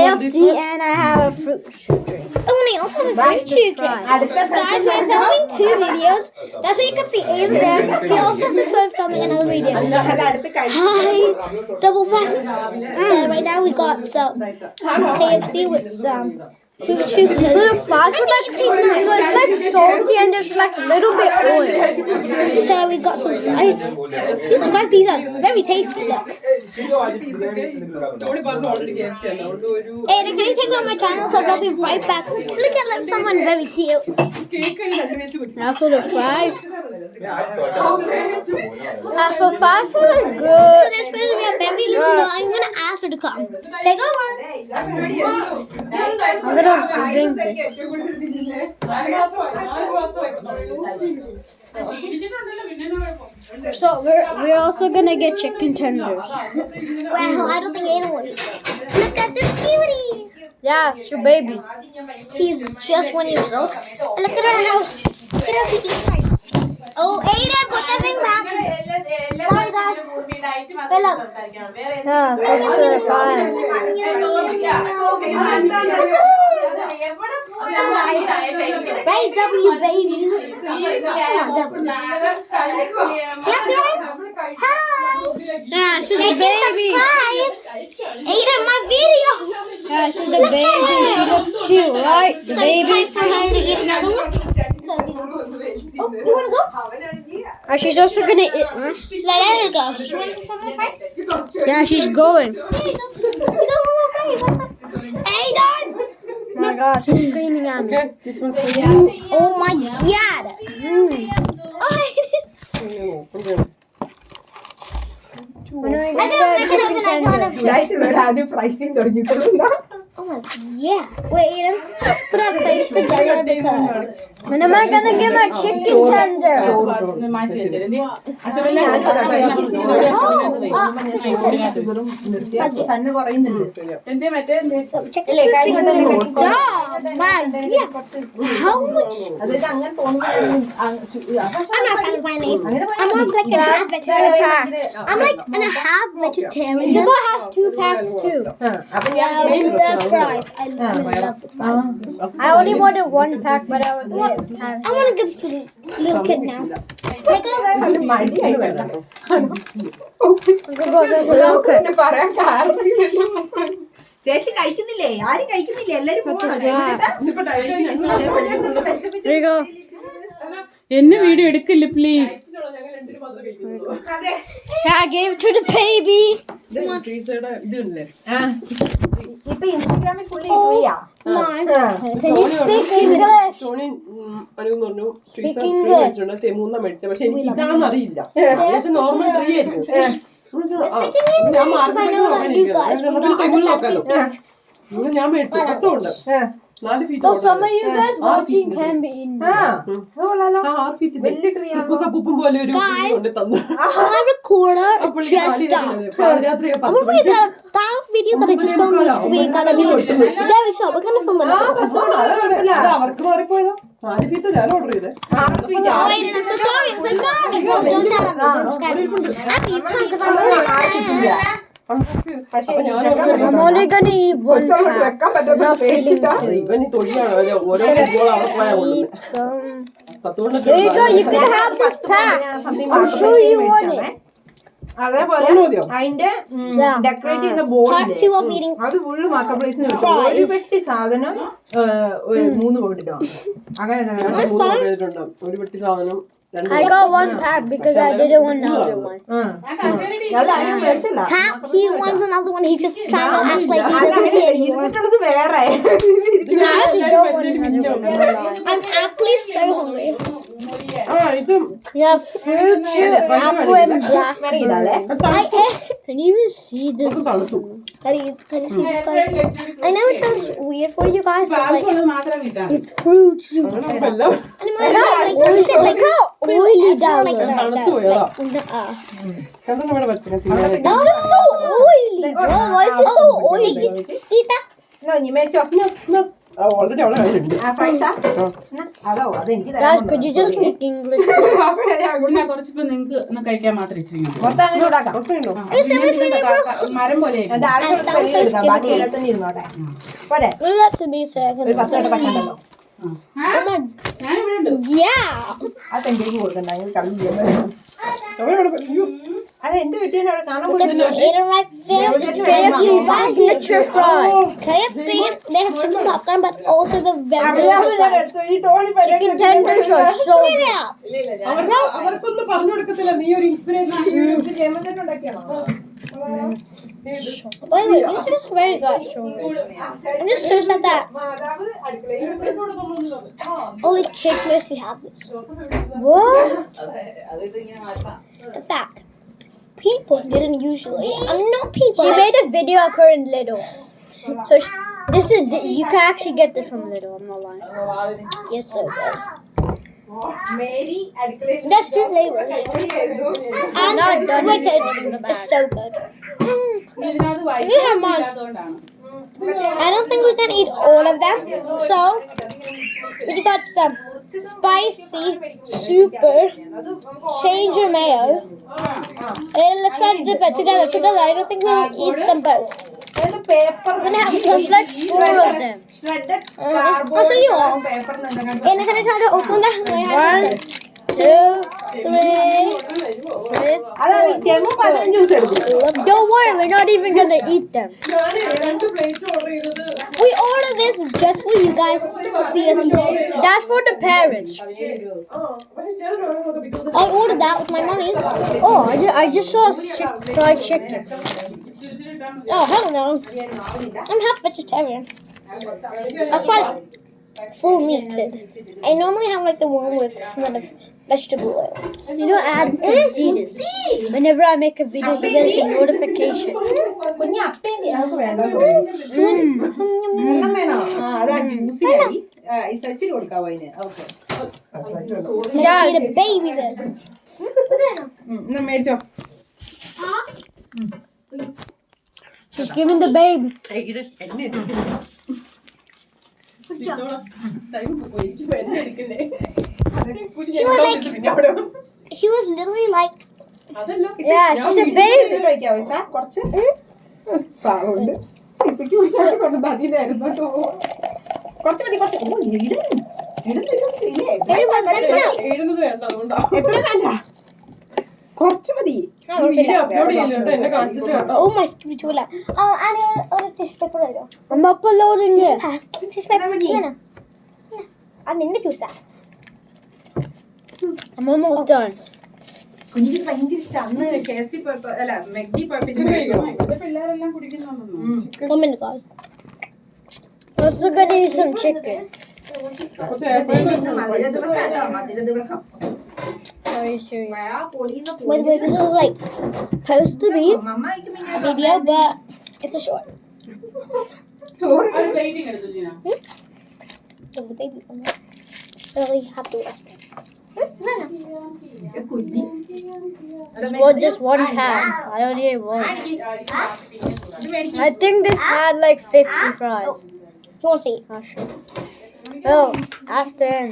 KFC and I have a fruit drink. Oh, and I also have a fruit drink. Guys, we're filming 2 videos. That's why you can see Aiden there. He also has his phone filming another video. Hi, double thanks. So right now we got some KFC with some fruit chew. For the fast food, like, so it's like salty and there's like a little bit oil. So we got some fries. These are very tasty. Look. Aiden, can you take one on my channel? Because I'll be right back. Look at like someone very cute. Now for the fries. For fast food, it's good. So there's supposed to be a very little girl. I'm gonna ask her to come. Take over. I'm gonna drink this. So we're also gonna get chicken tenders. Well, I don't think Aiden will eat. Look at this cutie. Yeah, it's your baby. She's just 1 year old. And look at her how she eats right. Oh, Aiden, put that thing back. Sorry, guys. Hey, look. Yeah, thank you for the fries. Guys, right, W, baby. Hi. Yeah, she's a Hey, baby. subscribe. Aiden, my video. Yeah, she's a baby. She looks cute, right? The So it's baby. time for her to eat another one. Oh, you want to go? She's also gonna eat. Huh? Let her go. You want some more fries? Yeah, she's going. Hey, she got more fries. Aiden! Oh my gosh, she's screaming at me. Oh my god! When are we I gonna can get open chicken it. tenders? Oh my yeah. Wait, Aiden. Put our face together because. When am I gonna get my chicken tender? So check it How much? I'm not fans of mayonnaise. I'm more of like a half vegetarian. I'm like a half vegetarian. People have 2 packs too. Yeah, I love fries. I love fries. I only wanted 1 pack, but I would get it. I want to give to the little kid now. Take over. ചേച്ചി കഴിക്കുന്നില്ലേ ആരും കഴിക്കുന്നില്ലേ എല്ലാരും There you go. എന്നെ video എടുക്കില്ല please. Yeah, I gave it to the baby. ഇതില്ലേ ഇപ്പൊ ഇൻസ്റ്റാഗ്രാമിൽ fully ഫ്രീയാ Can you speak English? Tony പണിന്ന് പറഞ്ഞു Speak English. തെമൂന്ന മേടിച്ച പക്ഷെ എനിക്ക് ഇതാണെന്ന് അറിയില്ല നോർമൽ ട്രീ ആയിരുന്നു ഞാൻ ഞാൻ മേടിച്ചു പത്തുണ്ട് 4 feet So some of you guys watching can be in. വലിയ ട്രീ ക്രിസ്മസ് അപ്പൂപ്പൻ പോലെ ഒരു കൊണ്ട് തന്നു. My recorder just stopped. പാതിരാത്രി I'm afraid that video that I just filmed this week gonna be very short. We're gonna film it. അവർക്ക് മാറിപ്പോയതാ 4 feet ഞാൻ order ചെയ്തേ. Wait, I'm so sorry. I'm so sorry. No, don't shout at me. Don't subscribe. After you come because I'm over. I'm only gonna eat 1 pack. വെക്കാൻ പറ്റാത്ത പേടിച്ചിട്ടാ ഇവന് തൊഴിലാണ് ഓരോ football അവിടെ പോയാ Eat some. പത്തുകൊണ്ട് There you go. You can have this pack. I'll show you one. അതേപോലെ അതിന്റെ decorate ചെയ്യുന്ന Part ബോർഡ് 2 of eating. അത് ഫുള്ള് മാർക്കറ്റ് പ്ലേസിന് ഒരു പെട്ടി സാധനം 3 കോടിട്ടോ അങ്ങനെ ഒരു പെട്ടി സാധനം I got 1 pack because I didn't want another one. അല്ല അതിന് മേടിച്ചില്ല He wants another one. He just trying to act like he അല്ല doesn't അങ്ങനെ eat anymore. ഇരുന്നിട്ടുള്ളത് വേറെ I actually don't want another one. I'm actually so hungry. ഇതും Yeah, fruit juice, apple, and black. ഇടാല്ലേ Can you even see this? തണുത്തു. Can you see this, guys? I know it sounds weird for you guys, but like it's fruit juice. എല്ലാം And my like is it like Oily down like there. തണുത്തു പോയതാ. കണ്ടോ നമ്മുടെ പച്ചക്കറി This is so oily, bro. Why is it so oily? eat that. എന്നാ ഇനി മേച്ചോ already അവളെ കയ്യിലുണ്ട്. ഫ്രൈസാ അതോ അതെനിക്ക് Guys, could you just speak English? ഇവിടെ കുറച്ചിപ്പോ നിങ്ങക്ക് ഒന്ന് കഴിക്കാൻ മാത്രം ഇച്ചിരി മതി. മൊത്തം അങ്ങനെ ചൂടാക്കാം ഉറപ്പുണ്ടോ? മരം പോലെ എന്റെ ആവശ്യമുള്ള വലിയ എടുക്കാം ബാക്കി എല്ലാത്തിനും ഇരുന്നോട്ടെ പോരെ Leave that to me so I ഒരു can. 10 മിനിറ്റ് പറ്റണ്ടല്ലോ Oh my. ഞാനിവിടെ ഉണ്ട്. Yeah. അത് എന്തെങ്കിലും കൊടുക്കണ്ട അങ്ങനെ കളി ചെയ്യാൻ അവളെ ഇവിടെ അയ്യോ. അത് എന്റെ വീട്ടിൽ അവിടെ കാണാൻ Look at പറ്റുന്നുണ്ട് it right there. KFC signature fries. KFC, they have chicken popcorn, but also the very അറിയാതെ ഞാൻ delicious എടുത്തു ഈ Tony chicken tenders are so good. അവർക്കൊന്നും പറഞ്ഞു കൊടുക്കത്തില്ല നീ ഒരു inspiration ജയമന്തൻ ഉണ്ടാക്കിയാണോ Wait, these are just very good. I'm just so sad that മാതാവ് അടുക്കളയിൽ only kids mostly have this. What? In fact, people didn't usually. I'm not people. She made a video of her in Lidl. So this is you can actually get this from Lidl. I'm not lying. It's so good. Mary അടുക്കളയിൽ That's two flavors. I'm not done with it. It's so good. ഇതിനകത്ത് You have mine. അതുകൊണ്ടാണ്. I don't think we can eat all of them. So we got some spicy, super, change your mayo. And let's try to dip it together. I don't think we'll eat them both. Paper We're gonna have some like 4 of them. Shredded I'll show you all. Paper And can I try to open that? 1, 2, 3. അതാണ് ജമ്മു 15 ദിവസം എടുക്കും Don't worry, we're not even gonna eat them. ഞാൻ 2 plate order ചെയ്തത് We ordered this just for you guys to see us eat it. That's for the parents. പക്ഷേ ചില സമയത്ത് because I ordered that with my money. Oh, I just saw fried chicken. Oh, hell no. I'm half vegetarian. That's like full meated. I normally have like the one with some kind of vegetable oil. You know, Ad can see this. Whenever I make a video, he gets a notification. കുഞ്ഞ് അപ്പയും ഞങ്ങൾക്ക് വേണ്ടോ ഒന്നും വേണോ ആ അതാ ജ്യൂസിനായി ഇസച്ചിന് കൊടുക്കാവോ അതിന് okay Yeah, the baby this. എന്നാ മേടിച്ചോ She's giving the baby. She was literally like, yeah, she's a baby. വയ്ക്കാവോ Isa കുറച്ച് പാവുണ്ട് ഇസയ്ക്ക് കുടിക്കാൻ കൊണ്ട് മതിയായിരുന്നു കേട്ടോ കുറച്ച് മതി കുറച്ച് ഓ, ഇടുന്നില്ല ശരിയേ എഴുതുന്നത് വേണ്ട അതുകൊണ്ടാ എത്ര വേണ്ട കുറച്ച് മതി വീഡിയോ അപ്ലോഡ് ചെയ്യില്ല എന്നെ കാണിച്ചിട്ട് കേട്ടോ Oh my skibitula. Oh, and a tissue paper. I'm uploading it. Tissue paper. I'm in the juice. I'm almost done. കുഞ്ഞിക്ക് ഭയങ്കര ഇഷ്ടം അന്ന് KFC പോയപ്പോ അല്ല മെഗ്ഡി പോയപ്പോ ഇത് മേടിച്ചോ ഇവിടെ പിള്ളേരെല്ലാം കുടിക്കുന്നുണ്ടെന്ന്. 1 minute, guys. We're also gonna use some chicken. മധുര ദിവസം കേട്ടോ മധുര ദിവസം Sorry, serious. വയാ പൊളിയുന്ന By the way, this is like supposed to be മമ്മായിക്ക് a video, but it's a short. ചോറ് ഒരു പ്ലേറ്റിംഗ് എടുത്തു Jeena. So the baby one. So we have to watch this. No. കുഞ്ഞി Well, just one pan. I only ate one. I think this had like 50 fries. You want to see? Not sure. Oh, that's the end.